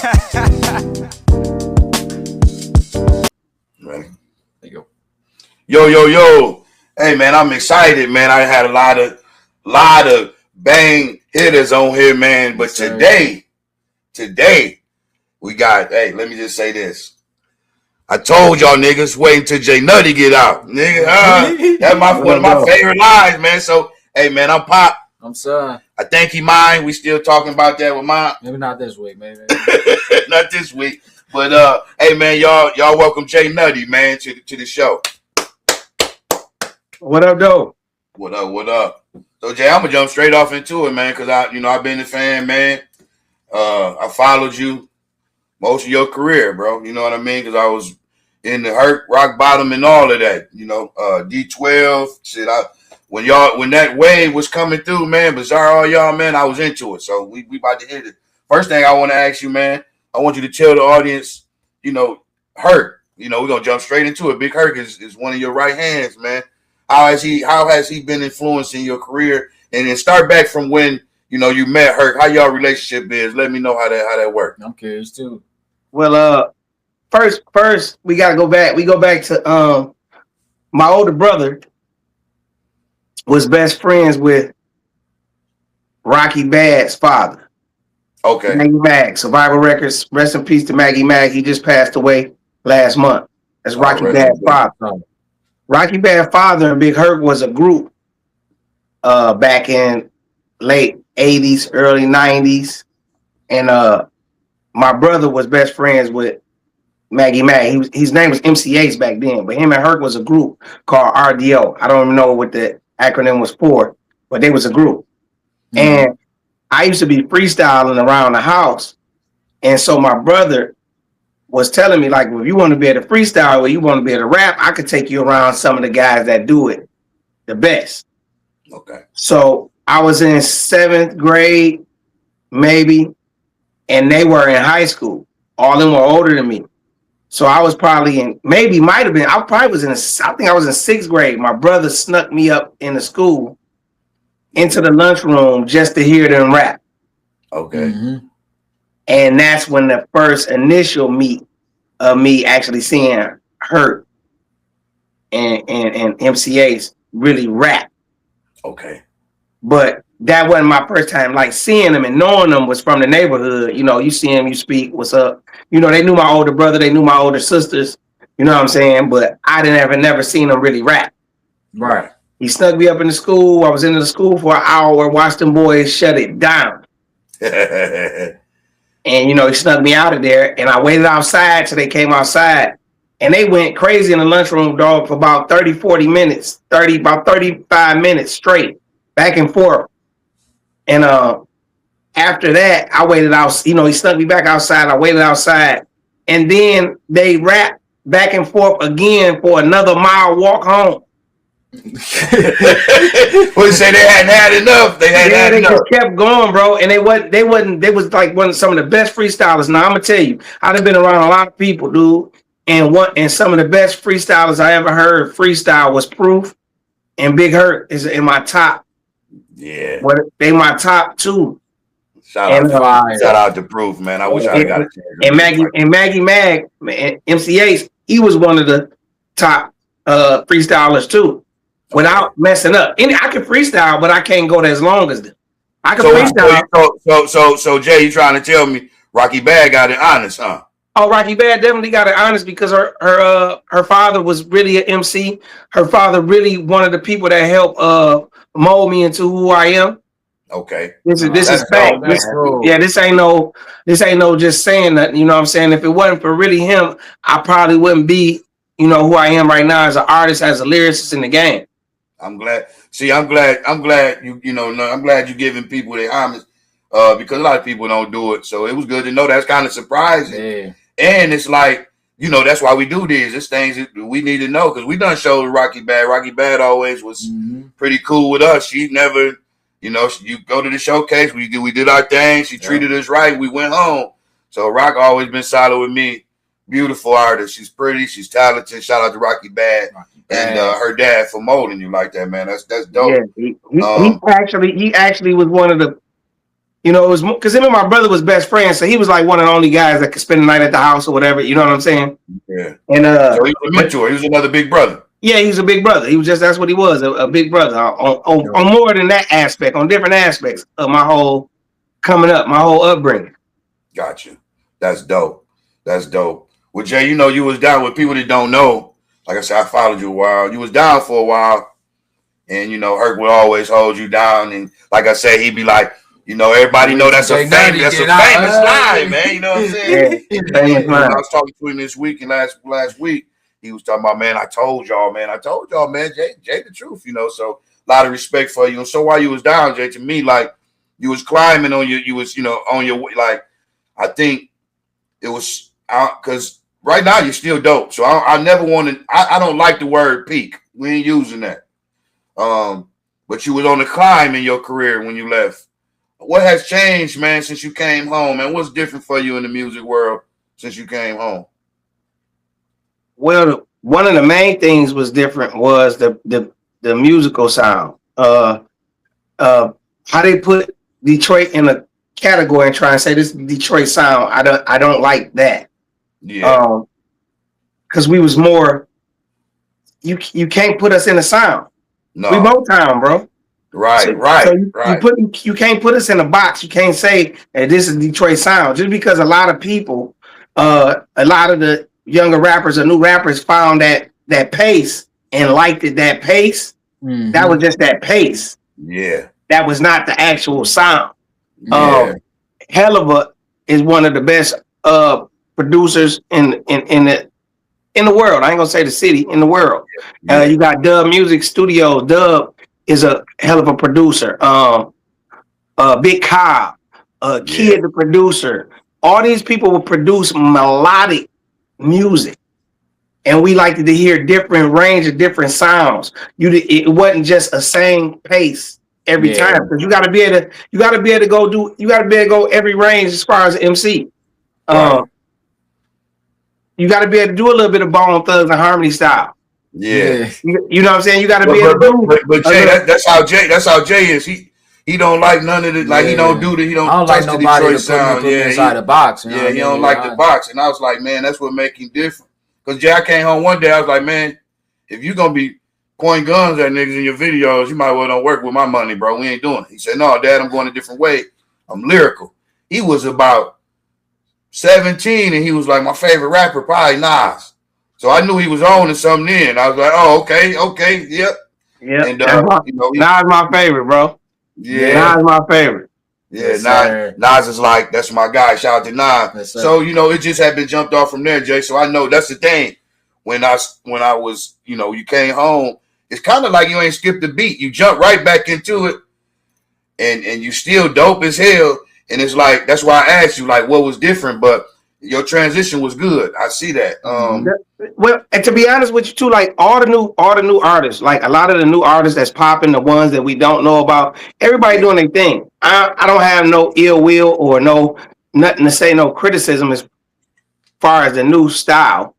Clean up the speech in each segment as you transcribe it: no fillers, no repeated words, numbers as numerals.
Ready? There you go. Yo. Hey man, I'm excited, man. I had a lot of bang hitters on here, man. But today, we got, hey, let me just say this. I told y'all niggas wait until J Nutty get out. Nigga, that's one of my favorite lines, man. So, hey man, I'm Pop. I'm sorry. I think he mine. We still talking about that with mine. Maybe not this week, maybe. Not this week. But hey man, y'all welcome J Nutty, man, to the show. What up, though? What up? So Jay, I'm gonna jump straight off into it, man, because I've been a fan, man. I followed you most of your career, bro. You know what I mean? Because I was in the hurt, rock bottom, and all of that. You know, D12 shit. When that wave was coming through, man, Bizarre, all y'all, man, I was into it. So we about to hit it. First thing I want to ask you, man, I want you to tell the audience, you know, Hurt. You know, we're gonna jump straight into it. Big Hurt is one of your right hands, man. How has he been influencing your career? And then start back from when, you know, you met Hurt. How y'all relationship is? Let me know how that worked. I'm curious too. Well, first we gotta go back. We go back to my older brother was best friends with Rocky Bad's father. Okay. Maggie Mag, Survival Records. Rest in peace to Maggie Mag. He just passed away last month. That's Rocky Bad's father. Rocky Bad Father and Big Hurt was a group back in late 80s, early 90s. And my brother was best friends with Maggie Mag. His name was MCAs back then, but him and Hurt was a group called RDO. I don't even know what the acronym was for, but they was a group. Mm-hmm. And I used to be freestyling around the house. And so my brother was telling me, like, well, if you want to be able to freestyle or you want to be able to rap, I could take you around some of the guys that do it the best. Okay. So I was in 7th grade, maybe, and they were in high school. All of them were older than me. So I was probably I think I was in 6th grade. My brother snuck me up in the school into the lunchroom just to hear them rap. Okay. Mm-hmm. And that's when the first initial meet of me actually seeing Hurt and MCAs really rap. Okay. But that wasn't my first time. Like seeing them and knowing them was from the neighborhood. You know, you see them, you speak, what's up? You know, they knew my older brother, they knew my older sisters. You know what I'm saying? But I never seen them really rap. Right. He snuck me up in the school. I was in the school for an hour, watched them boys shut it down. And, you know, he snuck me out of there, and I waited outside till they came outside. And they went crazy in the lunchroom, dog, for about 40 minutes, about 35 minutes straight, back and forth. And after that, I waited out. You know, he snuck me back outside. I waited outside. And then they rapped back and forth again for another mile walk home. Well, say they hadn't had enough. They just kept going, bro. And they was like some of the best freestylers. Now I'm gonna tell you, I've been around a lot of people, dude. And some of the best freestylers I ever heard freestyle was Proof, and Big Hurt is in my top. Yeah, they my top 2. Shout out to Proof, man. I wish I got a chance. And Maggie Mag, MCAs, he was one of the top freestylers too. Without messing up. I can freestyle, but I can't go as long as them. I can freestyle. So Jay, you trying to tell me Rocky Bad got it honest, huh? Oh, Rocky Bad definitely got it honest because her father was really an MC. Her father really one of the people that helped mold me into who I am. Okay. This is fact. This ain't no just saying that, you know what I'm saying? If it wasn't for really him, I probably wouldn't be, you know, who I am right now as an artist, as a lyricist in the game. I'm glad. See, I'm glad I'm glad you're giving people their homage because a lot of people don't do it. So it was good to know. That's kind of surprising. Yeah. And it's like, you know, that's why we do this. It's things that we need to know because we done showed Rocky Bad. Rocky Bad always was pretty cool with us. She never, you know, you go to the showcase. We did our thing. She treated us right. We went home. So Rock always been solid with me. Beautiful artist. She's pretty. She's talented. Shout out to Rocky Bad. And her dad for molding you like that, man. That's dope. Yeah, he actually was one of the You know, it was because him and my brother was best friends, so he was like one of the only guys that could spend the night at the house or whatever. You know what I'm saying? Yeah. And so he was a mentor. He was another big brother. Yeah, he was a big brother. He was that's what he was, a big brother. On more than that aspect, on different aspects of my whole coming up, my whole upbringing. Gotcha. That's dope. That's dope. Well, Jay, you know, you was down with people that don't know. Like I said, I followed you a while. You was down for a while. And, you know, Herc would always hold you down. And like I said, he'd be like, you know, everybody know that's a famous line, man. You know what I'm saying? Yeah, famous line. I was talking to him this week and last week. He was talking about, man, I told y'all, man, Jay the truth, you know. So a lot of respect for you. And so while you was down, Jay, to me, like you was climbing on you was, you know, on your way. Like I think it was because right now you're still dope. So I never wanted. I don't like the word peak. We ain't using that. But you was on the climb in your career when you left. What has changed, man, since you came home? And what's different for you in the music world since you came home? Well, one of the main things was different was the musical sound. How they put Detroit in a category and try and say this Detroit sound. I don't like that. Yeah. Because we was more. You can't put us in a sound. No. We Motown, bro. Right, right. You can't put us in a box. You can't say that this is Detroit sound just because a lot of people, a lot of the younger rappers or new rappers found that pace and liked it. That pace, that was just that pace. Yeah, that was not the actual sound. Yeah. Helluva is one of the best producers in the world. I ain't gonna say the city, in the world. Yeah. You got Dub Music Studio. Dub is a hell of a producer. Big Cobb, Kid the producer. All these people will produce melodic music, and we liked to hear different range of different sounds. It wasn't just a same pace every time, because you got to be able to go every range as far as MC. Right. You got to be able to do a little bit of Bone Thugs and Harmony style. Yeah. You know what I'm saying? You got to be able to do. But Jay, that's how Jay is. He don't like none of it. Like he don't do the. He don't touch the Detroit sound. Yeah, inside the box. You know he don't like the box. And I was like, man, that's what make him different. Because Jay, I came home one day. I was like, man, if you gonna be pointing guns at niggas in your videos, you might well don't work with my money, bro. We ain't doing it. He said, no, Dad, I'm going a different way. I'm lyrical. He was about 17, and he was like, my favorite rapper, probably Nas. So I knew he was on to something then. I was like, oh, okay, yep. Yeah, and Nas my favorite, bro. Yeah, Nas my favorite. Yeah, yes, Nas is like, that's my guy. Shout out to Nas. Yes, so it just had been jumped off from there, Jay. So I know that's the thing. When I was, you came home, it's kind of like you ain't skipped a beat. You jump right back into it, and you still dope as hell. And it's like, that's why I asked you, like, what was different, but your transition was good. I see that. Well, and to be honest with you too, like all the new artists, like a lot of the new artists that's popping, the ones that we don't know about, everybody doing their thing. I don't have no ill will or nothing to say, no criticism as far as the new style.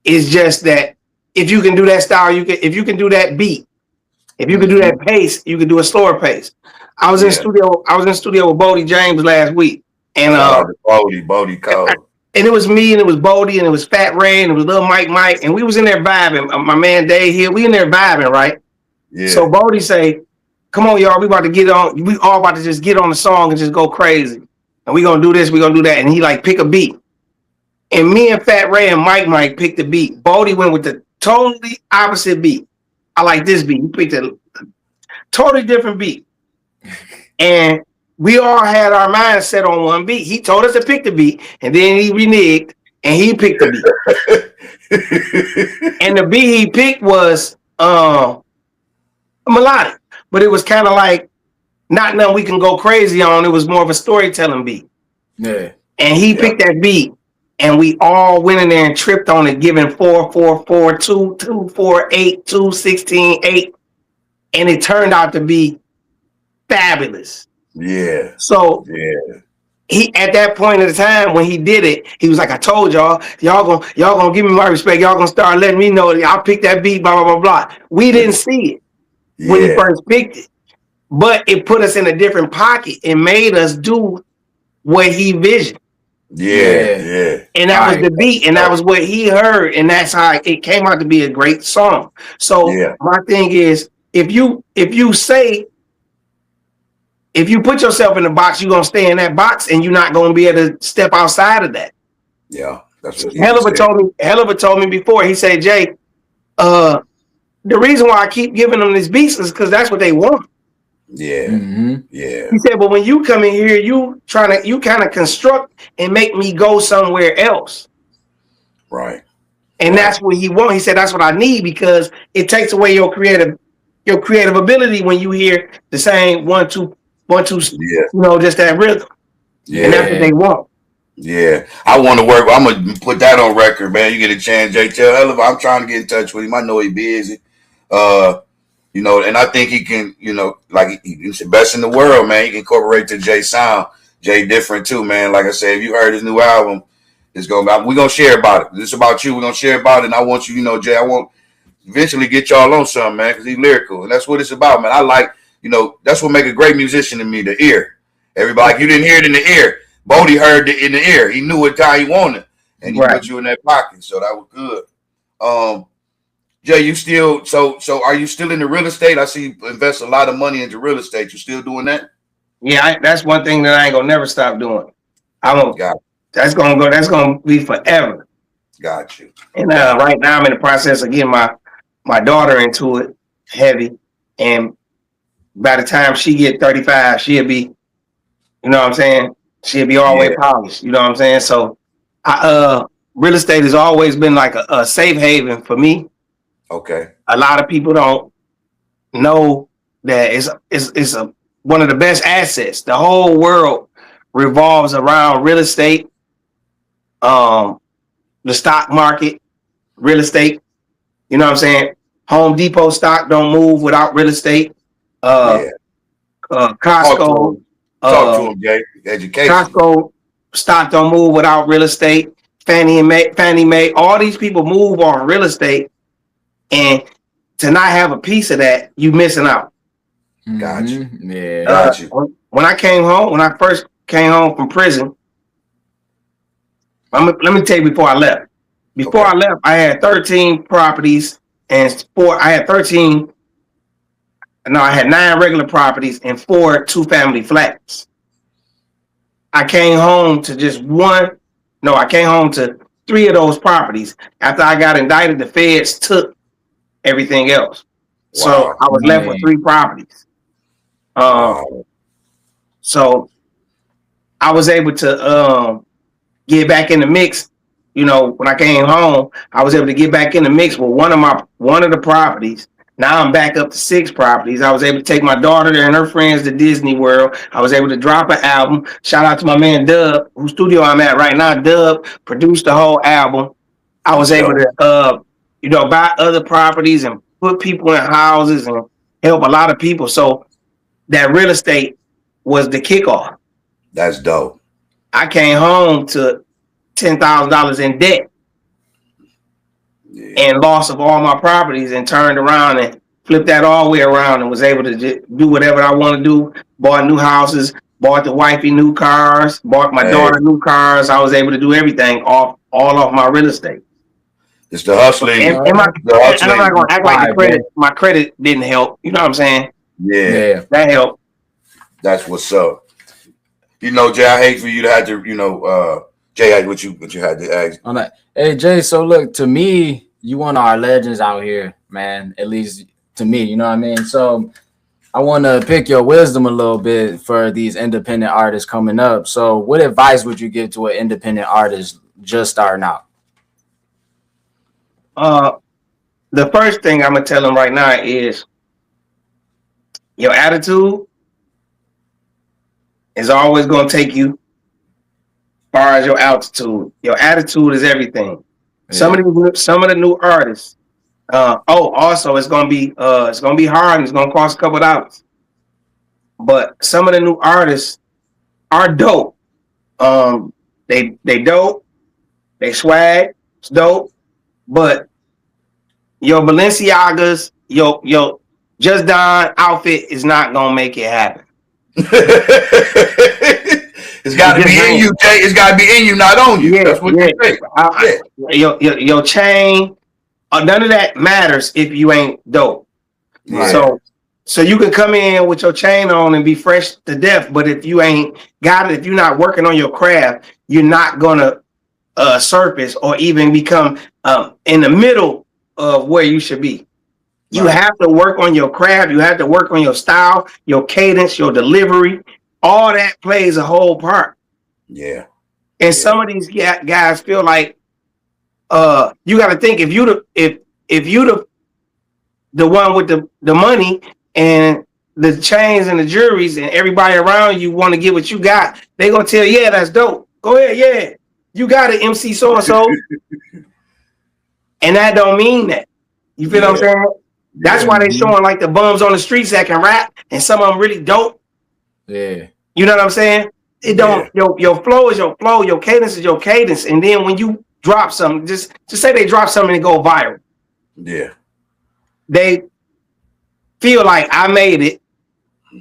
It's just that if you can do that style, if you can do that beat, if you can do that pace, you can do a slower pace. I was in studio with Bodie James last week, and Bodie Cole. And it was me, and it was Bodie, and it was Fat Ray, and it was Lil Mike, and we was in there vibing. My man Dave here, we in there vibing, right? Yeah. So Bodie say, "Come on, y'all, we about to get on. We all about to just get on the song and just go crazy, and we gonna do this, we gonna do that." And he like pick a beat, and me and Fat Ray and Mike picked the beat. Bodie went with the totally opposite beat. I like this beat. He picked a totally different beat, and we all had our minds set on one beat. He told us to pick the beat, and then he reneged, and he picked the beat. And the beat he picked was melodic, but it was kind of like not nothing we can go crazy on. It was more of a storytelling beat. Yeah. And he picked that beat, and we all went in there and tripped on it, giving 4, 4, 4, 2, 2, 4, 8, 2, 16, 8. And it turned out to be fabulous. Yeah. So he at that point of the time when he did it, he was like, I told y'all gonna give me my respect. Y'all gonna start letting me know that I'll pick that beat, blah, blah, blah, blah. We didn't see it when he first picked it. but it put us in a different pocket and made us do what he visioned. Yeah. And that was the beat, and that was what he heard, and that's how it came out to be a great song. So my thing is, if you put yourself in the box, you're gonna stay in that box, and you're not gonna be able to step outside of that. Yeah, that's what Helluva told me before. He said, Jay, the reason why I keep giving them these beats is because that's what they want. Yeah. He said, but when you come in here, you kind of construct and make me go somewhere else. Right. And that's what he wants. He said, that's what I need, because it takes away your creative ability when you hear the same 1 2 1 2, just that rhythm. Yeah. And that's what they want. Yeah, I want to work. I'm gonna put that on record, man. You get a chance, Jay. Tell Helluva I'm trying to get in touch with him. I know he's busy. And I think he can, like he's the best in the world, man. He can incorporate the Jay sound. Jay different too, man. Like I said, if you heard his new album, we're gonna share about it. This is about you. We're gonna share about it. And I want you, Jay, I want eventually get y'all on something, man, because he's lyrical. And that's what it's about, man. I like, that's what make a great musician to me, the ear. Everybody, like, you didn't hear it in the ear. Bodie heard it in the ear. He knew what time he wanted. And he put you in that pocket. So that was good. Jay, you still so are you still in the real estate? I see you invest a lot of money into real estate. You still doing that? Yeah, that's one thing that I ain't gonna never stop doing. That's gonna be forever. Got you. And right now I'm in the process of getting my daughter into it heavy. And by the time she get 35, she'll be, you know what I'm saying? She'll be all the way polished. You know what I'm saying? So real estate has always been like a safe haven for me. Okay. A lot of people don't know that it's one of the best assets. The whole world revolves around real estate, the stock market, real estate. You know what I'm saying? Home Depot stock don't move without real estate. Costco. Talk to him, Jay. Education. Costco stock don't move without real estate. Fannie Mae, all these people move on real estate. And to not have a piece of that, you missing out. Got you. Yeah. Got you. When I first came home from prison, let me tell you before I left. Before I left, I had 13 properties and I had 9 regular properties and 4 2-family flats. I came home to I came home to 3 of those properties. After I got indicted, the feds took everything else. Wow. So I was left with 3 properties. So I was able to get back in the mix. When I came home, I was able to get back in the mix with one of the properties. Now I'm back up to 6 properties. I was able to take my daughter and her friends to Disney World. I was able to drop an album. Shout out to my man Dub, whose studio I'm at right now. Dub produced the whole album. I was able to buy other properties and put people in houses and help a lot of people. So that real estate was the kickoff. That's dope. I came home to $10,000 in debt and loss of all my properties, and turned around and flipped that all the way around and was able to do whatever I want to do. Bought new houses, bought the wifey new cars, bought my daughter new cars. I was able to do everything all off my real estate. It's the hustling. And I'm not going to act like my credit didn't help. You know what I'm saying? Yeah. That helped. That's what's up. Jay, I hate for you to have to, Jay, what you had to ask. On that. Hey, Jay, so look, to me, you one of our legends out here, man, at least to me, you know what I mean? So I want to pick your wisdom a little bit for these independent artists coming up. So what advice would you give to an independent artist just starting out? The first thing I'm going to tell them right now is your attitude is always going to take you as far as your altitude. Your attitude is everything. Yeah. Some of the new artists. Also it's gonna be hard and it's gonna cost a couple $. But some of the new artists are dope. They dope. They swag. It's dope. But your Balenciagas, your Just Don outfit is not gonna make it happen. It's got to be in you, Jay. It's got to be in you, not on you. Yeah, That's what you say. Your chain, none of that matters if you ain't dope. Yeah. So you can come in with your chain on and be fresh to death, but if you ain't got it, if you're not working on your craft, you're not gonna surface or even become in the middle of where you should be. You have to work on your craft. You have to work on your style, your cadence, your delivery. All that plays a whole part. Yeah. And some of these guys feel like you got to think if you the one with the money and the chains and the juries and everybody around you want to get what you got, they gonna tell you, yeah, that's dope. Go ahead, yeah, you got it, MC so and so. And that don't mean that. You feel what I'm saying? That's why they showing like the bums on the streets that can rap, and some of them really dope. Yeah. You know what I'm saying? It don't your flow is your flow, your cadence is your cadence, and then when you drop something, just say they drop something and go viral. Yeah. They feel like I made it.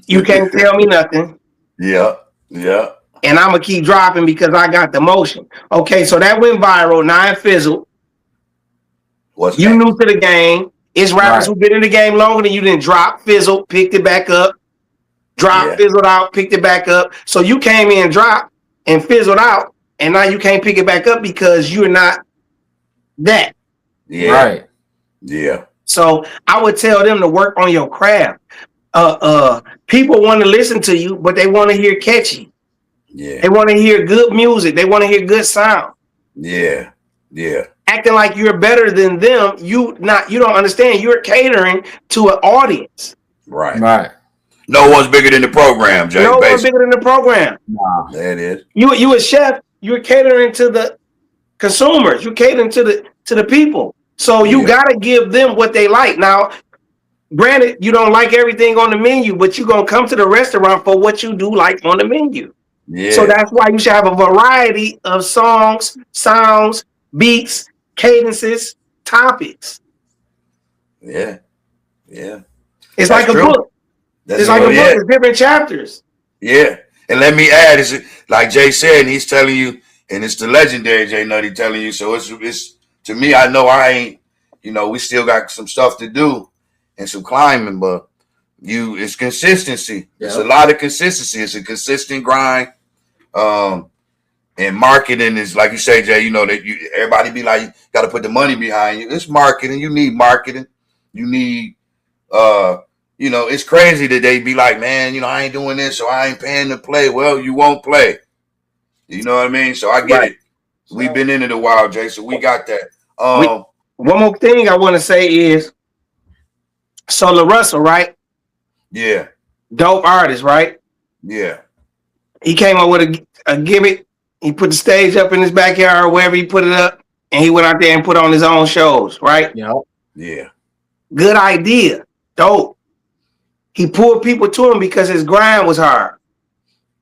You can't tell me nothing. Yeah. And I'm gonna keep dropping because I got the motion. Okay, so that went viral. Now it fizzled. You new to the game. It's rappers who've been in the game longer than you. Didn't drop, fizzled, picked it back up. Drop, fizzled out, picked it back up. So you came in, dropped, and fizzled out, and now you can't pick it back up because you're not that. Yeah. Right. Yeah. So I would tell them to work on your craft. People want to listen to you, but they want to hear catchy. Yeah. They want to hear good music. They want to hear good sound. Yeah. Yeah. Acting like you're better than them, you don't understand. You're catering to an audience. Right. No one's bigger than the program, Jay. No one's bigger than the program. Nah. That is. You a chef, you're catering to the consumers. You're catering to the people. So you gotta give them what they like. Now, granted, you don't like everything on the menu, but you're gonna come to the restaurant for what you do like on the menu. Yeah. So that's why you should have a variety of songs, sounds, beats, cadences, topics. Yeah. It's like a book. It's like a book. It's different chapters. Yeah. And let me add, is like Jay said, and he's telling you, and it's the legendary J Nutty telling you. So it's to me, I know I ain't, we still got some stuff to do and some climbing, but it's consistency. Yeah. It's a lot of consistency. It's a consistent grind. And marketing is, like you say, Jay, that everybody be like, you got to put the money behind you. It's marketing. You need marketing. You need, it's crazy that they be like, man, I ain't doing this, so I ain't paying to play. Well, you won't play. You know what I mean? So I get it. We've been in it a while, Jay, so we got that. One more thing I want to say is, so LaRussell, right? Yeah. Dope artist, right? Yeah. He came up with a gimmick. He put the stage up in his backyard or wherever he put it up, and he went out there and put on his own shows, right? Yeah. Good idea. Dope. He pulled people to him because his grind was hard.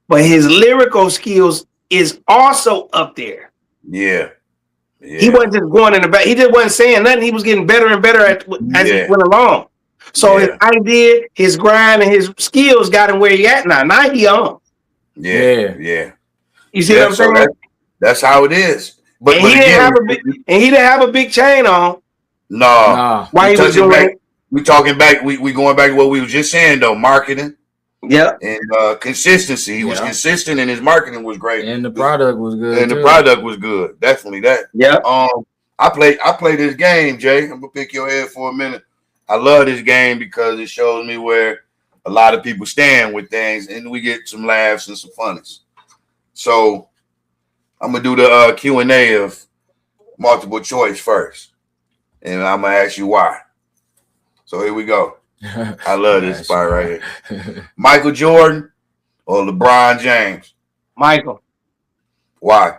But his lyrical skills is also up there. Yeah. He wasn't just going in the back. He just wasn't saying nothing. He was getting better and better as he went along. So his idea, his grind, and his skills got him where he at now. Now he on. Yeah. You see what I'm saying? That's how it is. But he didn't have a big chain on. No. Why he was doing it? We talking back. We going back to what we were just saying though. Marketing. Yeah. And consistency. He was consistent, and his marketing was great. And the product was good. And the product was good. Definitely that. Yeah. I play this game, Jay. I'm gonna pick your head for a minute. I love this game because it shows me where a lot of people stand with things, and we get some laughs and some funnies. So I'm gonna do the Q&A of multiple choice first, and I'm gonna ask you why. So here we go. I love this spot right here. Michael Jordan or LeBron James? Michael. Why?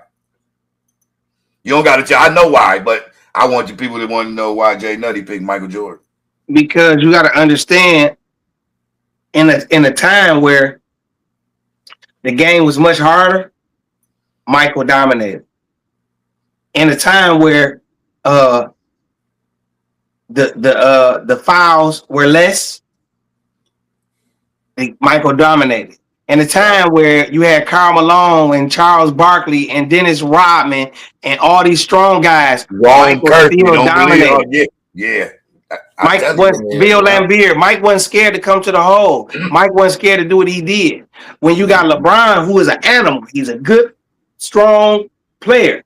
You don't got to tell. I know why, but I want you people to want to know why J Nutty picked Michael Jordan. Because you got to understand, in a time where the game was much harder, Michael dominated. In a time where the fouls were less, Michael dominated. In a time where you had Karl Malone and Charles Barkley and Dennis Rodman and all these strong guys, Ron Michael Kirk, you still don't believe it? Oh, dominated. yeah. Mike was Bill Laimbeer. Mike wasn't scared to come to the hole. Mike wasn't scared to do what he did. When you got LeBron, who is an animal, he's a good, strong player.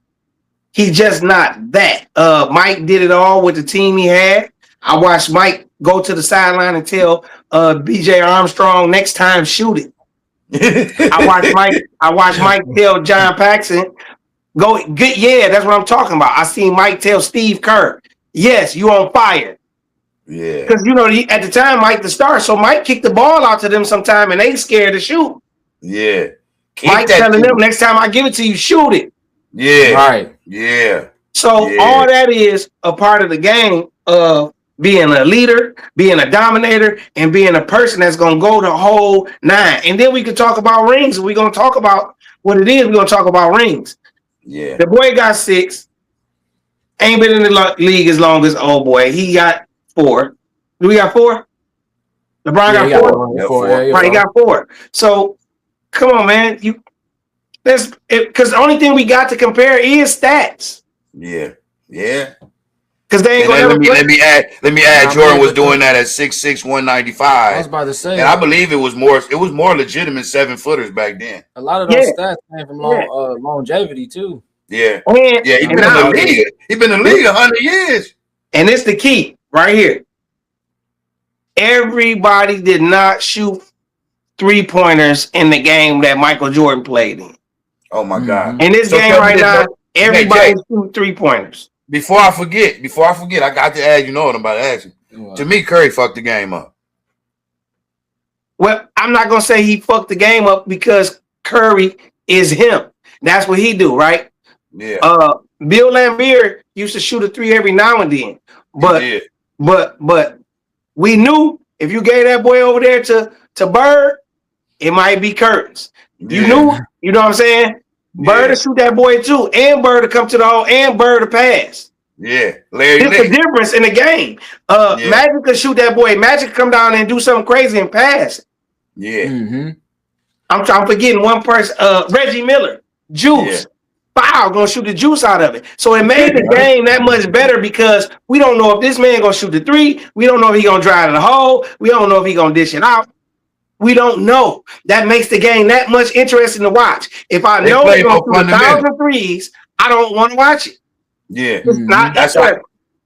He's just not that. Mike did it all with the team he had. I watched Mike go to the sideline and tell BJ Armstrong, next time shoot it. I watched Mike tell John Paxson, go get, yeah, that's what I'm talking about. I seen Mike tell Steve Kerr, yes, you on fire. Yeah. Because at the time, Mike the star, so Mike kicked the ball out to them sometime and they scared to shoot. Yeah. Mike telling them, next time I give it to you, shoot it. Yeah. Right. Yeah. So all that is a part of the game of being a leader, being a dominator, and being a person that's going to go the whole nine. And then we can talk about rings. We're going to talk about what it is. We're going to talk about rings. Yeah. The boy got 6. Ain't been in the league as long as old boy. He got 4. Do we got 4? LeBron got 4? Right, he got 4. So, come on, man. Because the only thing we got to compare is stats. Yeah. Yeah. Because they ain't gonna let me add. Jordan was doing that at 6'6", 195. I was about to say, and I believe it was more legitimate 7-footers back then. A lot of those stats came from longevity too. Yeah, and he's been in the league. He's been in the league 100 years. And it's the key right here. Everybody did not shoot 3-pointers in the game that Michael Jordan played in. Oh my God! In this game right now, everybody shoot 3-pointers. Before I forget, I got to add. You know what I'm about to ask you. Wow. To me, Curry fucked the game up. Well, I'm not gonna say he fucked the game up because Curry is him. That's what he do, right? Yeah. Bill Laimbeer used to shoot a 3 every now and then, but we knew if you gave that boy over there to Bird, it might be Curtis. You knew, you know what I'm saying? Bird to shoot that boy too, and Bird to come to the hole, and Bird to pass. Yeah, Larry. It's the difference in the game. Magic could shoot that boy. Magic could come down and do something crazy and pass. Yeah. Mm-hmm. I'm forgetting one person. Reggie Miller, Juice. Foul, gonna shoot the juice out of it. So it made the game that much better because we don't know if this man gonna shoot the 3. We don't know if he gonna drive to the hole. We don't know if he gonna dish it out. We don't know. That makes the game that much interesting to watch. If I know they're gonna shoot 1,000 threes, I don't want to watch it. Yeah,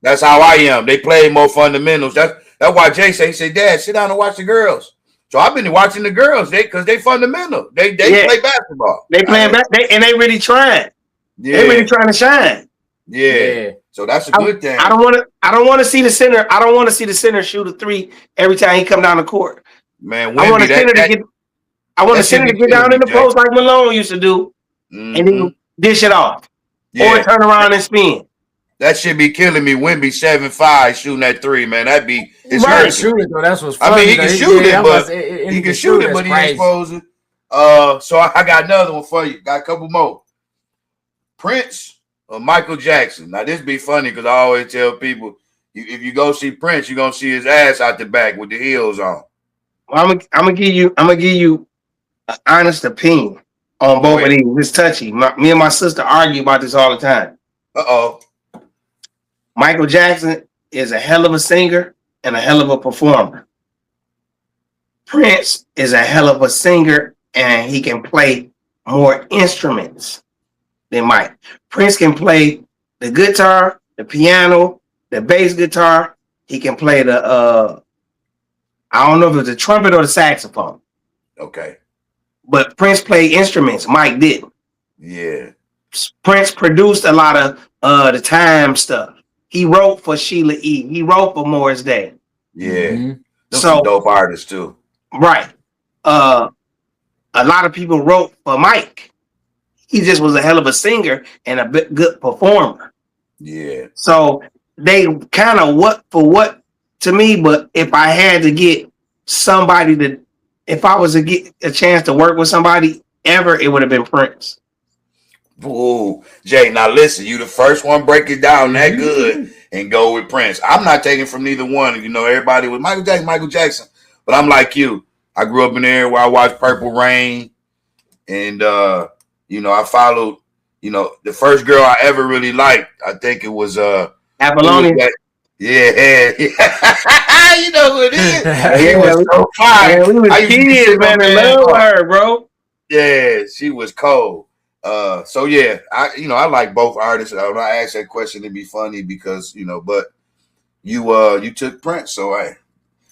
that's how I am. They play more fundamentals. That's why Jay say, Dad, sit down and watch the girls. So I've been watching the girls because they fundamental. They play basketball. They playing basketball and they really trying. Yeah. They really trying to shine. Yeah. So that's a good thing. I don't want to see the center. I don't want to see the center shoot a 3 every time he come down the court. Man, I want the center to get down in the post like Malone used to do, and then dish it off or turn around and spin. That should be killing me. Wemby 7'5" shooting that 3, man. That'd be shoot it though. That's what's funny. I mean, he can shoot it, but he can shoot it, but he ain't supposed to. So I got another one for you. Got a couple more. Prince or Michael Jackson. Now this be funny because I always tell people, if you go see Prince, you're gonna see his ass out the back with the heels on. Well, I'm gonna give you an honest opinion on both of these. It's touchy. Me and my sister argue about this all the time. Michael Jackson is a hell of a singer and a hell of a performer. Prince is a hell of a singer and he can play more instruments than Mike. Prince can play the guitar, the piano, the bass guitar. He can play the I don't know if it's the trumpet or the saxophone. Okay. But Prince played instruments. Mike didn't. Yeah. Prince produced a lot of the time stuff. He wrote for Sheila E. He wrote for Morris Day. Yeah. Mm-hmm. So dope artists too. Right. A lot of people wrote for Mike. He just was a hell of a singer and a good performer. Yeah. So they kind of what to me, but if I had to get somebody if I was to get a chance to work with somebody ever, it would have been Prince. Ooh, Jay, now listen, you the first one break it down that good and go with Prince. I'm not taking from neither one. You know, everybody with Michael Jackson, but I'm like you. I grew up in there where I watched Purple Rain, and I followed. The first girl I ever really liked, I think it was Apollonia. Yeah, you know who it is. Yeah, she was so fine. Man, we was kids, man, in love with her, bro. Yeah, she was cold. So yeah, I like both artists. When I asked that question, it'd be funny because but you took Prince, so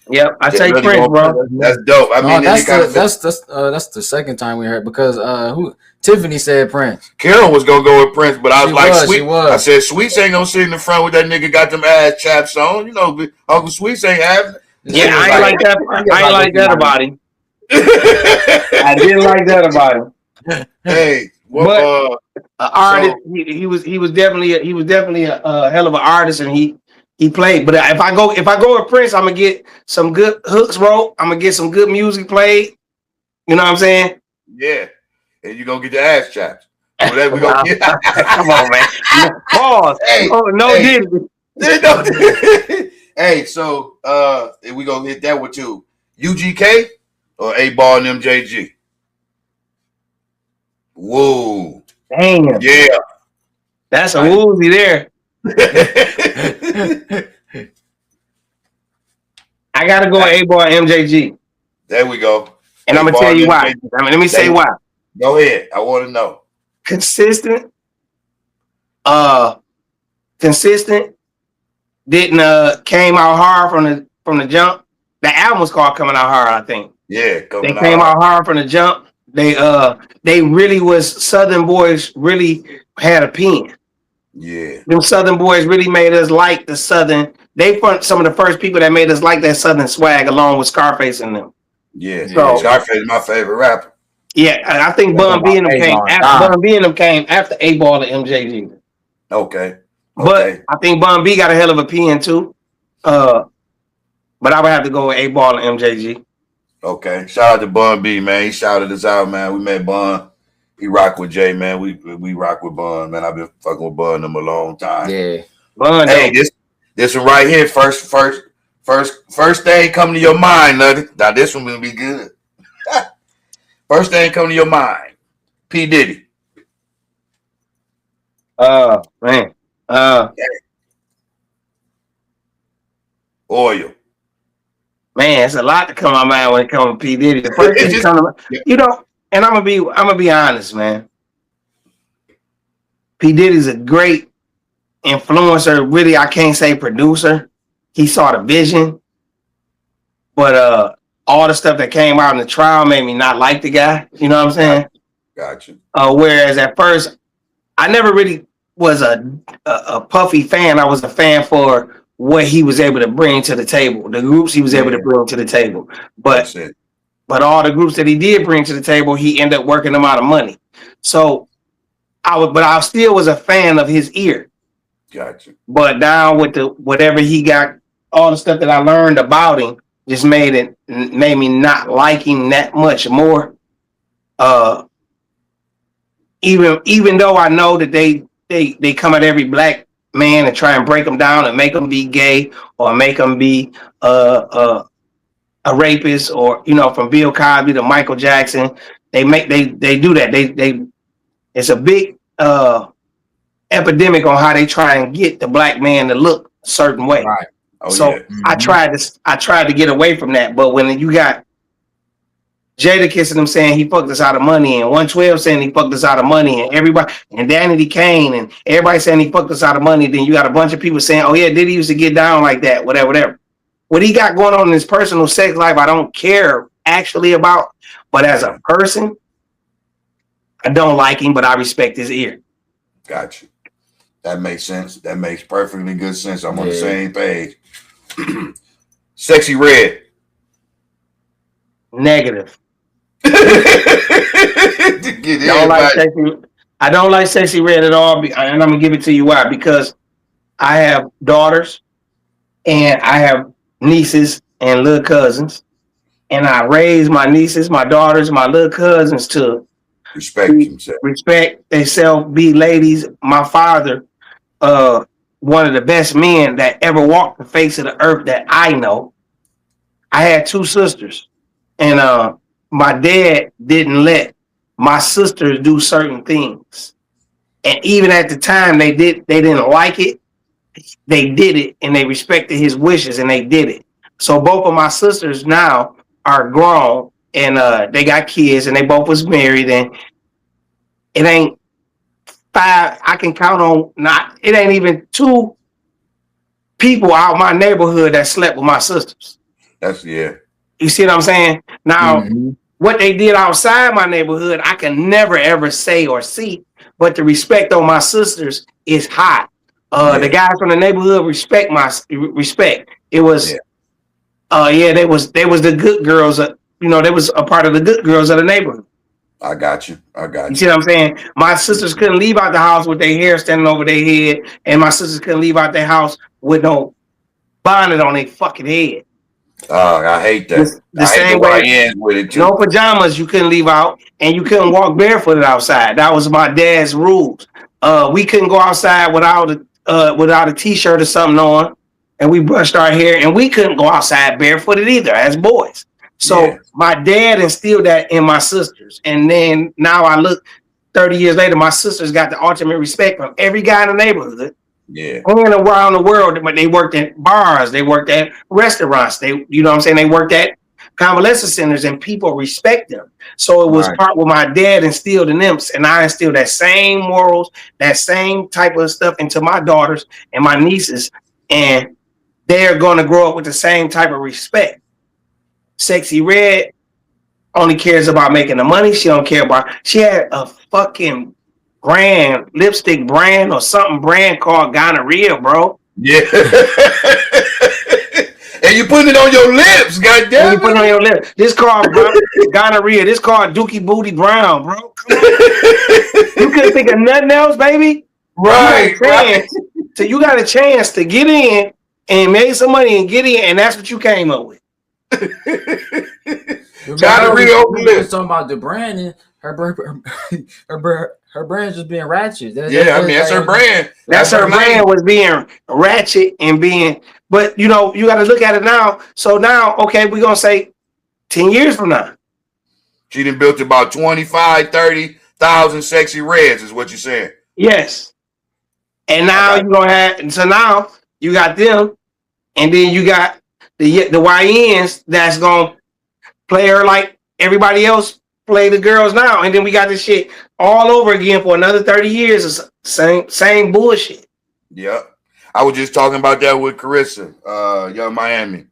Yep, I take Prince, bro. That's dope. I mean, that's the second time we heard because Tiffany said Prince. Carol was gonna go with Prince, but I was like, Sweet. I said, Sweets ain't gonna sit in the front with that nigga got them ass chaps on. Uncle Sweets ain't having. Yeah, I ain't like that. I ain't like that about him. I didn't like that about him. Hey, but artist, he was definitely a hell of an artist, and he played. But if I go with Prince, I'm gonna get some good hooks wrote. I'm gonna get some good music played. You know what I'm saying? Yeah. And you're gonna get your ass chaps. Whatever we gonna get. Come on, man. Pause. Hey, hey, so we gonna hit that with you. UGK or A-Ball and MJG? Whoa. Damn. Yeah. That's a woozy there. I gotta go with A-Ball and MJG. There we go. And I'm gonna tell you why. Let me say why. Go ahead. I want to know. Consistent. Didn't came out hard from the jump. The album was called Coming Out Hard, I think. Yeah, they came out hard from the jump. They really was Southern boys. Really had a pen. Yeah, them Southern boys really made us like the Southern. They were some of the first people that made us like that Southern swag, along with Scarface and them. Yeah, so Scarface is my favorite rapper. Yeah, I think Bun B and them came after Bun B and them came after A-Ball and MJG. Okay. But I think Bun B got a hell of a pen too. But I would have to go with A-Ball and MJG. Okay. Shout out to Bun B, man. He shouted us out, man. We met Bun. He rock with Jay, man. We rock with Bun, man. I've been fucking with Bun them a long time. Yeah. Bun. Hey, this one right here, first thing coming to your mind, Nutty. Now this one will be good. First thing coming to your mind, P. Diddy. Man. Oil. Man, it's a lot to come to my mind when it comes to P. Diddy. The first thing come to mind, and I'm gonna be honest, man. P. Diddy's a great influencer. Really, I can't say producer. He saw the vision, but all the stuff that came out in the trial made me not like the guy. You know what I'm saying? Gotcha. Whereas at first, I never really was a Puffy fan. I was a fan for what he was able to bring to the table, the groups he was able to bring to the table. But all the groups that he did bring to the table, he ended up working them out of money. So I still was a fan of his ear. Gotcha. But now with whatever he got, all the stuff that I learned about him just made me not like him that much more. Even though I know that they come at every black man and try and break them down and make them be gay or make them be a rapist, or from Bill Cosby to Michael Jackson, they do that. It's a big epidemic on how they try and get the black man to look a certain way. Right. I tried to get away from that, but when you got Jadakiss and them saying he fucked us out of money, and 112 saying he fucked us out of money, and everybody, and Danny Kane and everybody saying he fucked us out of money, then you got a bunch of people saying, oh yeah, Diddy used to get down like that, whatever. What he got going on in his personal sex life, I don't care actually about, but as a person, I don't like him, but I respect his ear. Gotcha. That makes sense. That makes perfectly good sense. I'm on the same page. Sexy Red. Negative. I don't like Sexy Red at all, and I'm gonna give it to you why. Because I have daughters, and I have nieces and little cousins, and I raise my nieces, my daughters, my little cousins to respect themselves, be ladies. My father, one of the best men that ever walked the face of the earth that I know. I had two sisters, And my dad didn't let my sisters do certain things. And even at the time they didn't like it. They did it and they respected his wishes and they did it. So both of my sisters now are grown and they got kids and they both was married, and it ain't five. I can count on not. It ain't even two people out my neighborhood that slept with my sisters. That's yeah. You see what I'm saying? Now, what they did outside my neighborhood, I can never ever say or see. But the respect on my sisters is high. The guys from the neighborhood respect. It was, they was the good girls. They was a part of the good girls of the neighborhood. I got you. You see what I'm saying? My sisters couldn't leave out the house with their hair standing over their head, and my sisters couldn't leave out their house with no bonnet on their fucking head. Oh, I hate that. The same way, with it too. No pajamas you couldn't leave out, and you couldn't walk barefooted outside. That was my dad's rules. We couldn't go outside without a t-shirt or something on, and we brushed our hair, and we couldn't go outside barefooted either as boys. So my dad instilled that in my sisters, and then now I look 30 years later, my sisters got the ultimate respect from every guy in the neighborhood. Yeah. And around the world, but they worked at bars, they worked at restaurants, they worked at convalescent centers, and people respect them. So it was part what my dad instilled in them, and I instilled that same morals, that same type of stuff into my daughters and my nieces, and they're going to grow up with the same type of respect. Sexy Red only cares about making the money. She don't care about. She had a fucking lipstick brand or something brand called Gonorrhea, bro. Yeah. And you putting it on your lips, goddamn. You put it on your lips. This called Gonorrhea. This called Dookie Booty Brown, bro. You couldn't think of nothing else, baby. Right. So you got a chance to get in and make some money and get in, and that's what you came up with. Gonorrhea was talking about the branding. Her brand's just being ratchet. That's her brand. That's her brand was being ratchet and being. But you got to look at it now. So now, okay, we're gonna say 10 years from now, she done built about 25,000-30,000 sexy reds, is what you're saying. Yes. And now you're gonna have. And so now you got them, and then you got the YNs that's gonna play her like everybody else play the girls now, and then we got this shit all over again for another 30 years of same bullshit. Yep. I was just talking about that with Carissa, Young Miami.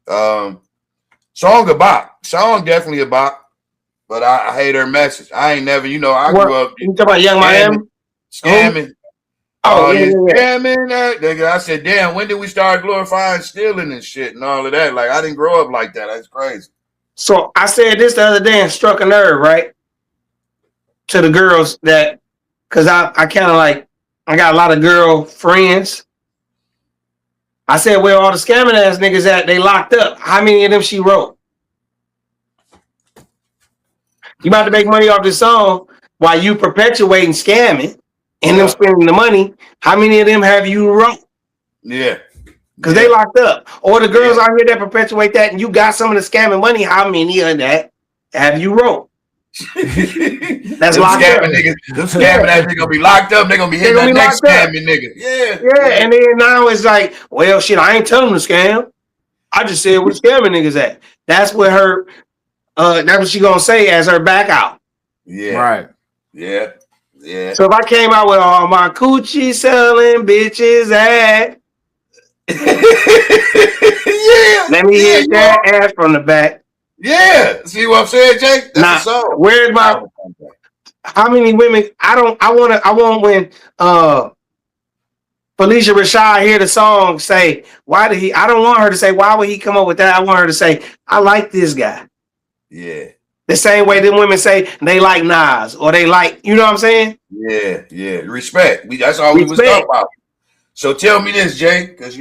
Song a bop. Song definitely a bop, but I hate her message. I ain't never, I grew up. You talking about Young Miami? Scamming. Scamming. Nigga, I said, damn, when did we start glorifying stealing and shit and all of that? Like, I didn't grow up like that. That's crazy. So I said this the other day and struck a nerve, right? To the girls that, because I kind of like, I got a lot of girl friends. I said, where all the scamming ass niggas at? They locked up. How many of them she wrote? You about to make money off this song while you perpetuating scamming and them spending the money. How many of them have you wrote? Yeah. Because they locked up. Or the girls out here that perpetuate that and you got some of the scamming money, how many of that have you wrote? That's locked up. Niggas, them scamming ass niggas gonna be locked up. They're gonna be hitting that next scamming nigga. Yeah. And then now it's like, well, shit, I ain't telling them to scam. I just said where the scamming niggas at. That's what her, that's what she gonna say as her back out. Yeah. Right. Yeah. So if I came out with all my coochie selling bitches at, let me hear that ass from the back. Yeah, see what I'm saying, Jake? That's the song. Where's my? How many women? I want when Felicia Rashad hear the song say, why did he? I don't want her to say, why would he come up with that? I want her to say, I like this guy. Yeah. The same way them women say they like Nas or they like, you know what I'm saying? Yeah. Respect. That's all we was talking about. So tell me this, Jay, because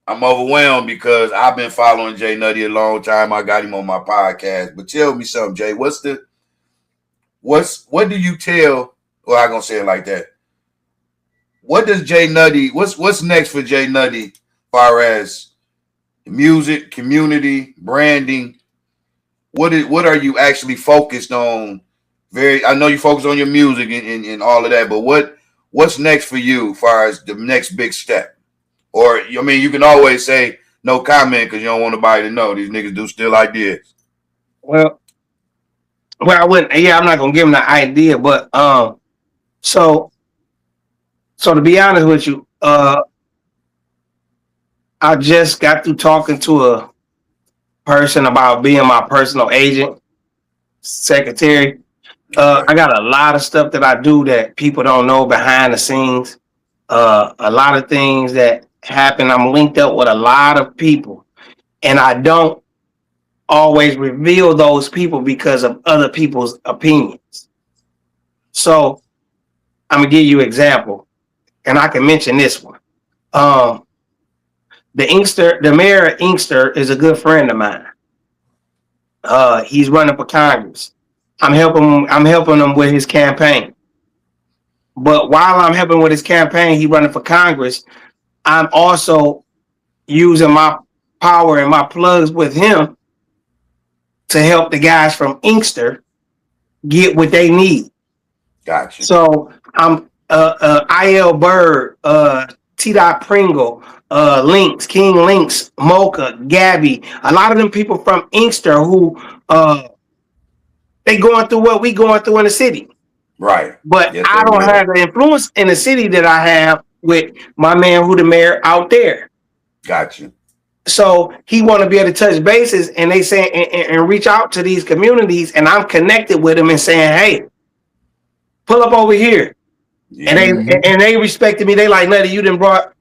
I'm overwhelmed because I've been following J Nutty a long time. I got him on my podcast. But tell me something, Jay. What do you tell? Well, I'm gonna say it like that. What does J Nutty? What's next for J Nutty, as far as music, community, branding. What are you actually focused on? I know you focus on your music and all of that, but what's next for you as far as the next big step? Or I mean, you can always say no comment because you don't want nobody to know these niggas do steal ideas. Well, I wouldn't. Yeah, I'm not gonna give them the idea, but so to be honest with you, I just got through talking to a person about being my personal agent, secretary. Okay. I got a lot of stuff that I do that people don't know behind the scenes. A lot of things that happen. I'm linked up with a lot of people, and I don't always reveal those people because of other people's opinions. So I'm gonna give you an example, and I can mention this one. The mayor of Inkster is a good friend of mine. He's running for Congress. I'm helping him with his campaign. But while I'm helping with his campaign, he's running for Congress. I'm also using my power and my plugs with him to help the guys from Inkster get what they need. Gotcha. So I'm IL Bird, T. Pringle, Lynx, King Lynx, Mocha, Gabby, a lot of them people from Inkster who they going through what we going through in the city. Right. But yes, I don't have the influence in the city that I have with my man who the mayor out there. Gotcha. So he want to be able to touch bases and they say and reach out to these communities, and I'm connected with them and saying, hey, pull up over here. Yeah. And they respected me. They like, Nutty, you done brought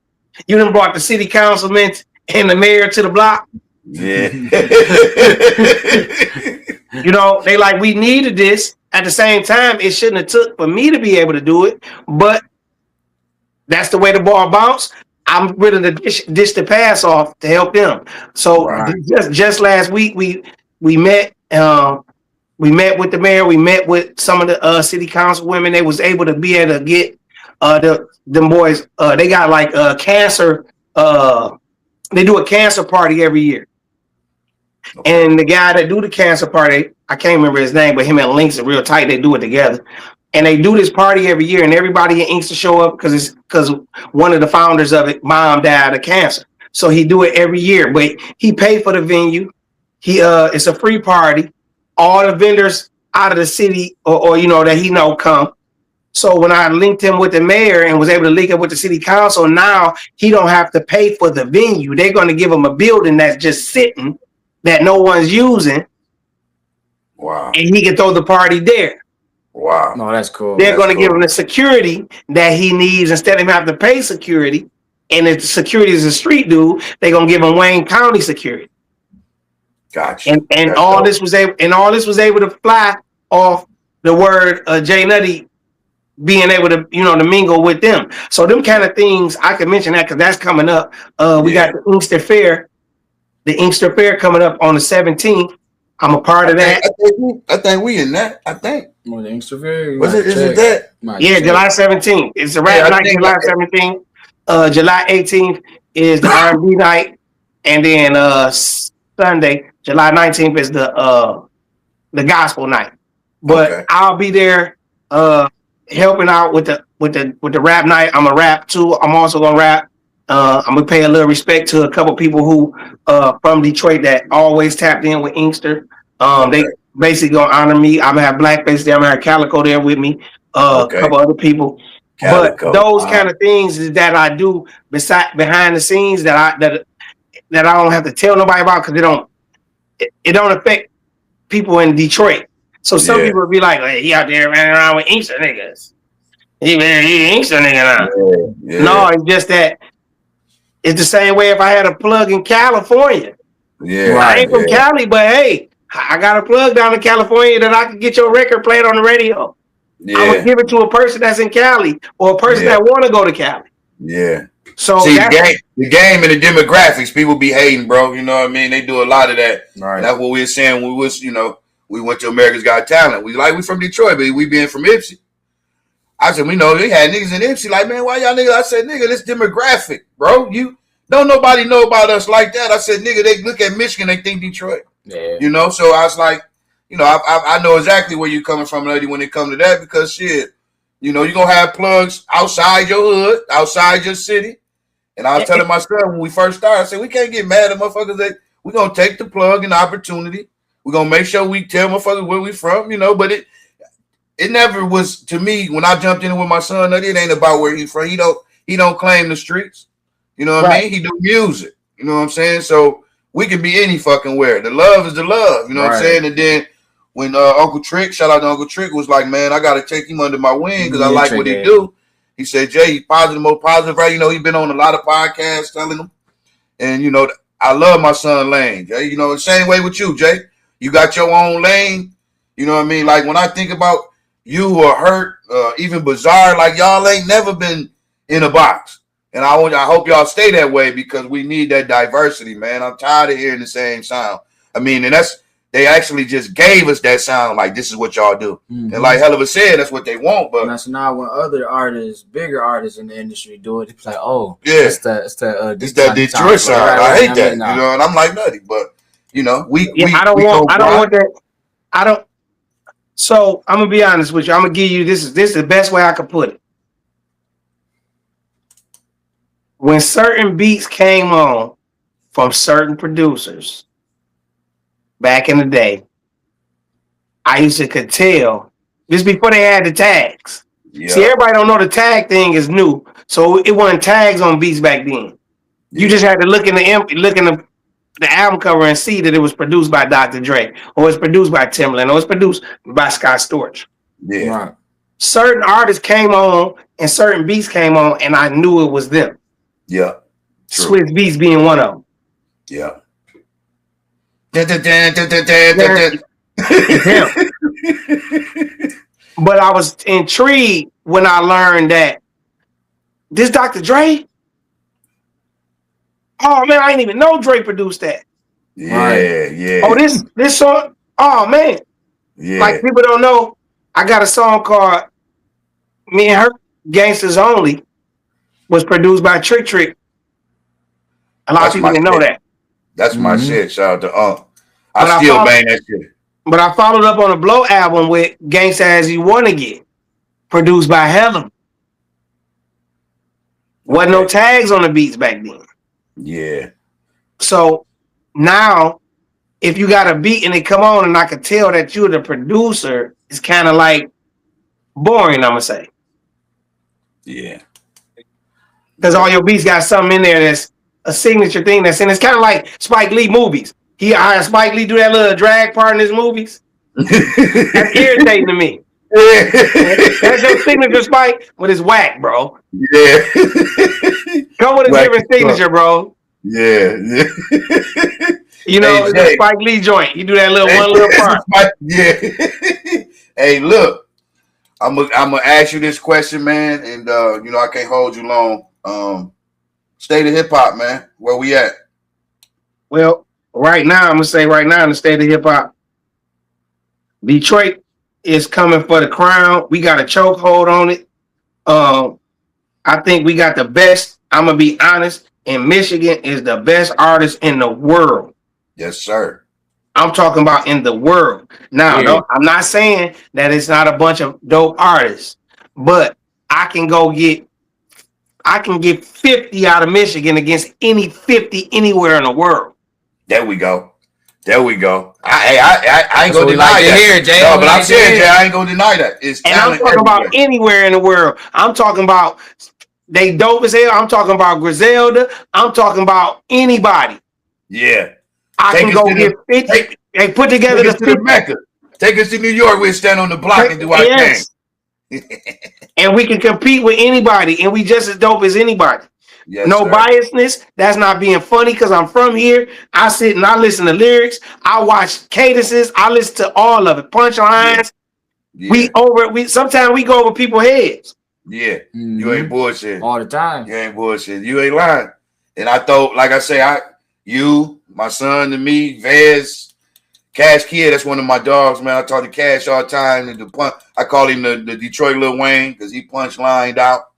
the city councilman and the mayor to the block. Yeah. You know, they like, we needed this. At the same time, it shouldn't have took for me to be able to do it, but that's the way the ball bounced. I'm willing to dish the pass off to help them. So right. just last week we met. We met with the mayor. We met with some of the city council women. They was able to be able to get them boys. They got like cancer. They do a cancer party every year. Okay. And the guy that do the cancer party, I can't remember his name, but him and Lynx are real tight. They do it together. And they do this party every year, and everybody in Inkster show up because one of the founders of it, mom died of cancer. So he do it every year. But he paid for the venue. It's a free party. All the vendors out of the city or you know that he know come. So when I linked him with the mayor and was able to link up with the city council, now he don't have to pay for the venue. They're going to give him a building that's just sitting that no one's using. Wow. And he can throw the party there. Wow. No, that's cool. They're going to give him the security that he needs instead of him having to pay security. And if the security is a street dude, they're going to give him Wayne County security. Gotcha. And all this was able to fly off the word J Nutty being able to, you know, to mingle with them. So them kind of things, I can mention that because that's coming up. We got the Inkster Fair. The Inkster Fair coming up on the 17th. I'm a part of that. I think we in that. I think. Well, the Inkster Fair. Is it that? Yeah, July 17th. It's a rap night, July 17th. July 18th is the R&B night. And then Sunday, July 19th is the gospel night. But okay. I'll be there helping out with the rap night. I'm a rap too. I'm also gonna rap. I'm gonna pay a little respect to a couple people who from Detroit that always tapped in with Inkster. They basically gonna honor me. I'm gonna have Blackface there. I'm gonna have Calico there with me. A couple other people. Calico. But those kind of things that I do behind the scenes that I don't have to tell nobody about because it don't affect people in Detroit. So some people will be like, hey, he out there running around with Inkster niggas. He Inkster nigga now. Yeah. No, it's just that it's the same way if I had a plug in California. Yeah. I ain't from Cali, but hey, I got a plug down in California that I can get your record played on the radio. Yeah. I'm gonna give it to a person that's in Cali or a person that want to go to Cali. Yeah. So see, the game and the demographics, people be hating, bro. You know what I mean? They do a lot of that. Right. And that's what we were saying when we went to America's Got Talent. We from Detroit, but we being from Ipsy. I said, we know they had niggas in Ipsy like, man, why y'all niggas? I said, nigga, this demographic, bro. don't nobody know about us like that. I said, nigga, they look at Michigan, they think Detroit. Yeah. You know, so I was like, you know, I know exactly where you're coming from, lady, when it comes to that, because shit, you know, you're going to have plugs outside your hood, outside your city. And I was telling my son when we first started, I said, we can't get mad at motherfuckers. We're going to take the plug and opportunity. We're going to make sure we tell motherfuckers where we from, you know, but it never was, to me, when I jumped in with my son, it ain't about where he's from. He don't claim the streets. You know what I mean? He do music. You know what I'm saying? So we can be any fucking where. The love is the love. You know what I'm saying? And then when Uncle Trick, shout out to Uncle Trick, was like, man, I got to take him under my wing because I like what he do. He said, Jay, he's positive, more positive, right? You know, he's been on a lot of podcasts telling them. And, you know, I love my son Lane, Jay. You know, the same way with you, Jay. You got your own lane. You know what I mean? Like, when I think about you or Hurt, even Bizarre, like, y'all ain't never been in a box. And I hope y'all stay that way because we need that diversity, man. I'm tired of hearing the same sound. I mean, and they actually just gave us that sound, like, this is what y'all do. Mm-hmm. And like Hell of a said, that's what they want. But that's not when other artists, bigger artists in the industry do it. It's like, oh, yeah, it's that Detroit sound. I hate that, you know. And I'm like, Nutty, but you know, I don't want that. So I'm gonna be honest with you. I'm gonna give you this is the best way I could put it. When certain beats came on from certain producers back in the day, I used to could tell just before they had the tags. Yeah. See, everybody don't know the tag thing is new, so it wasn't tags on beats back then. You just had to look in the album cover and see that it was produced by Dr. Dre, or it's produced by Timbaland, or it's produced by Scott Storch. Yeah. Right. Certain artists came on and certain beats came on, and I knew it was them. Yeah. True. Swiss Beats being one of them. Yeah. But I was intrigued when I learned that this Dr. Dre. Oh man, I didn't even know Dre produced that. Yeah, yeah. Oh, this song. Oh man. Yeah. Like people don't know, I got a song called Me and Her Gangsters Only was produced by Trick Trick. A lot of people didn't know that. That's my shit. Shout out to I still bang that shit. But I followed up on a Blow album with Gangsta As You Wanna Get, produced by Helen. Wasn't no tags on the beats back then. Yeah. So now, if you got a beat and they come on and I can tell that you're the producer, it's kind of like boring, I'm going to say. Yeah. Because all your beats got something in there that's a signature thing that's in. It's kind of like Spike Lee movies. He hired Spike Lee do that little drag part in his movies. That's irritating to me. That's your signature, Spike, but it's whack, bro. Yeah. Come with a different signature, bro. Yeah. You know, it's a Spike Lee joint. You do that one little part. Yeah. Hey, look, I'm gonna ask you this question, man, and you know I can't hold you long. State of hip hop, man. Where we at? Well, right now, I'm gonna say right now in the state of hip hop, Detroit is coming for the crown. We got a chokehold on it. I think we got the best. I'm gonna be honest. And Michigan is the best artist in the world. Yes, sir. I'm talking about in the world. Now, no, I'm not saying that it's not a bunch of dope artists, but I can get 50 out of Michigan against any 50 anywhere in the world. There we go. I ain't gonna deny that. Here, Jay. No, but I'm saying, Jay, I ain't gonna deny that. And I'm talking about anywhere in the world. I'm talking about they dope as hell. I'm talking about Griselda. I'm talking about anybody. Yeah. I can go get 50. They put together the Mecca. Take us to New York. We'll stand on the block and do our thing. And we can compete with anybody, and we just as dope as anybody. Yes, no sir. Biasness. That's not being funny because I'm from here. I sit and I listen to lyrics. I watch cadences. I listen to all of it. Punchlines. Yeah. We sometimes we go over people's heads. Yeah. You ain't bullshit. All the time. You ain't bullshit. You ain't lying. And I thought, like I say, you, my son, and me, Vez, Cash Kid, that's one of my dogs, man. I talk to Cash all the time. And I call him the Detroit Lil Wayne because he punch lined out.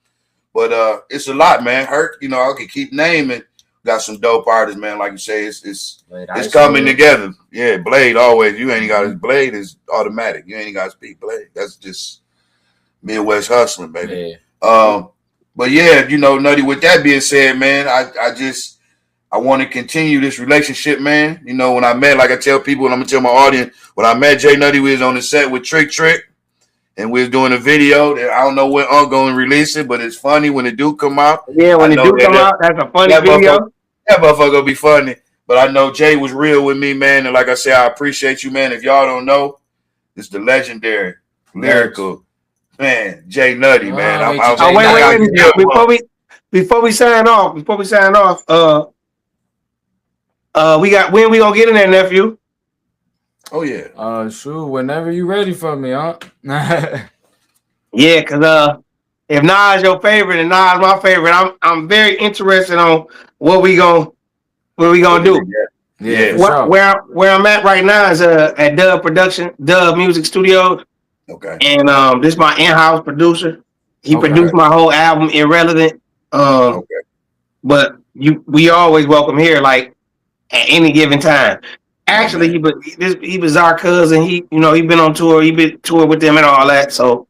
But it's a lot, man. Hurt, you know, I could keep naming. got some dope artists, man. Like you say, it's Blade coming together. Yeah, Blade always. You ain't got his Blade is automatic. You ain't got to speak Blade. That's just Midwest hustling, baby. Yeah. But yeah, you know, Nutty. With that being said, man, I want to continue this relationship, man. You know, when I met, like I tell people, and I'm gonna tell my audience, when I met J Nutty, we was on the set with Trick, and we was doing a video that I don't know when I'm going to release it, but it's funny when it do come out. Yeah, when it do come out, that's a funny video. That motherfucker gonna be funny. But I know Jay was real with me, man, and like I said, I appreciate you, man. If y'all don't know, it's the legendary, lyrical, man, J Nutty, man. Wait. Before we sign off, we got when we gonna get in there, nephew? Oh yeah. Sure. Whenever you ready for me, huh? Yeah, cause if Nas your favorite and Nas my favorite, I'm very interested on what we gonna do. Yeah. Where I'm at right now is at Dub Music Studio. Okay. And this is my in-house producer. He produced my whole album, Irrelevant. Okay. But we always welcome here, like at any given time. Actually, he was our cousin. He been on tour. He been tour with them and all that. So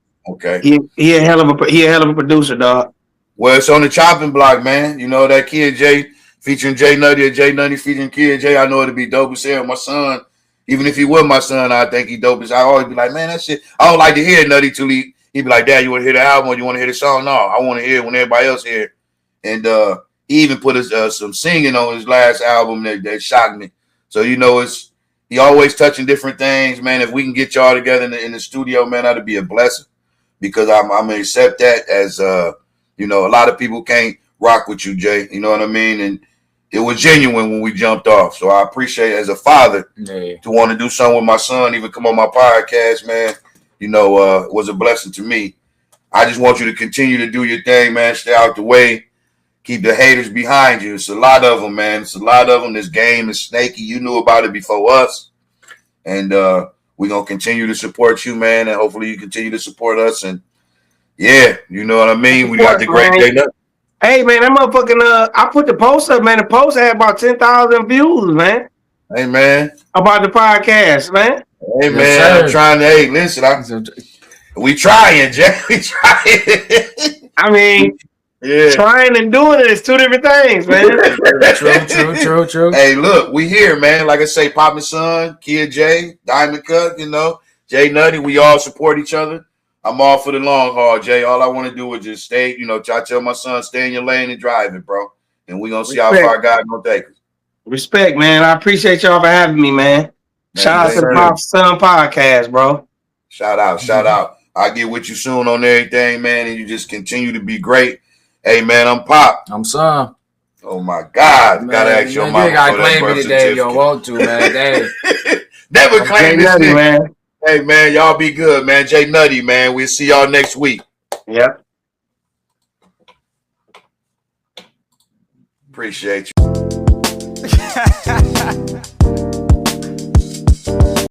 he a hell of a producer, dog. Well, it's on the chopping block, man. You know that Kid J featuring J Nutty or J Nutty featuring Kid J. I know it'll be dope as hell. My son, even if he was my son, I think he dope as. I always be like, man, that shit. I don't like to hear Nutty till he be like, Dad, you want to hear the album or you want to hear the song? No, I want to hear it when everybody else hear it. And he even put some singing on his last album that shocked me. So you know he always touching different things, man. If we can get y'all together in the studio, man, that'd be a blessing. Because I'm gonna accept that as a lot of people can't rock with you, Jay. You know what I mean? And it was genuine when we jumped off. So I appreciate it as a father to want to do something with my son, even come on my podcast, man. It was a blessing to me. I just want you to continue to do your thing, man. Stay out the way. Keep the haters behind you. It's a lot of them, man. It's a lot of them. This game is snaky. You knew about it before us. And we're going to continue to support you, man. And hopefully you continue to support us. And, yeah, you know what I mean? We got the great J Nutty. Hey, man, that motherfucking, I put the post up, man. The post had about 10,000 views, man. Hey, man. About the podcast, man. Hey, man, I'm trying to, hey, listen, we trying, Jay. We trying. I mean, trying and doing it is two different things, man. True. Hey, look, we here, man. Like I say, Pop and Son, Kid J, Diamond Cut, J Nutty, we all support each other. I'm all for the long haul, Jay. All I want to do is just stay, I tell my son, stay in your lane and drive it, bro. And we're going to see how far God going to take us. Respect, man. I appreciate y'all for having me, man. Shout out to the Pop Son podcast, bro. Shout out. I'll get with you soon on everything, man, and you just continue to be great. Hey, man, I'm Pop. I'm Son. Oh, my God. Man, gotta ask your mama. You gotta claim me today if you don't want to, man. Dang. Never claim this thing, man. Hey, man, y'all be good, man. J Nutty, man. We'll see y'all next week. Yep. Appreciate you.